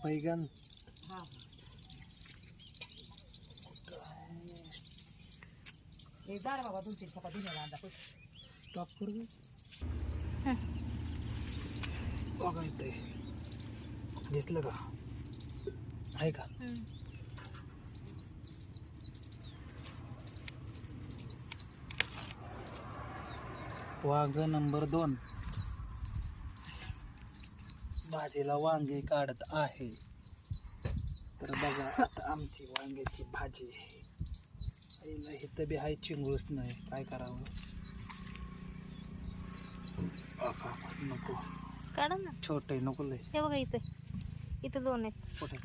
बैगन बाबा 2-3 खपा दिला स्टॉप करू बघा इथे दिसलं का आहे का वांग नंबर 2 भाजीला वांगे काढत आहे तर बघा आता आमची वांग्याची भाजी आईला इथं बी हाय चिंगूळच नाही काय करावं नको काढा ना छोटे नको लय हे बघा इथे 2 आहेत कुठे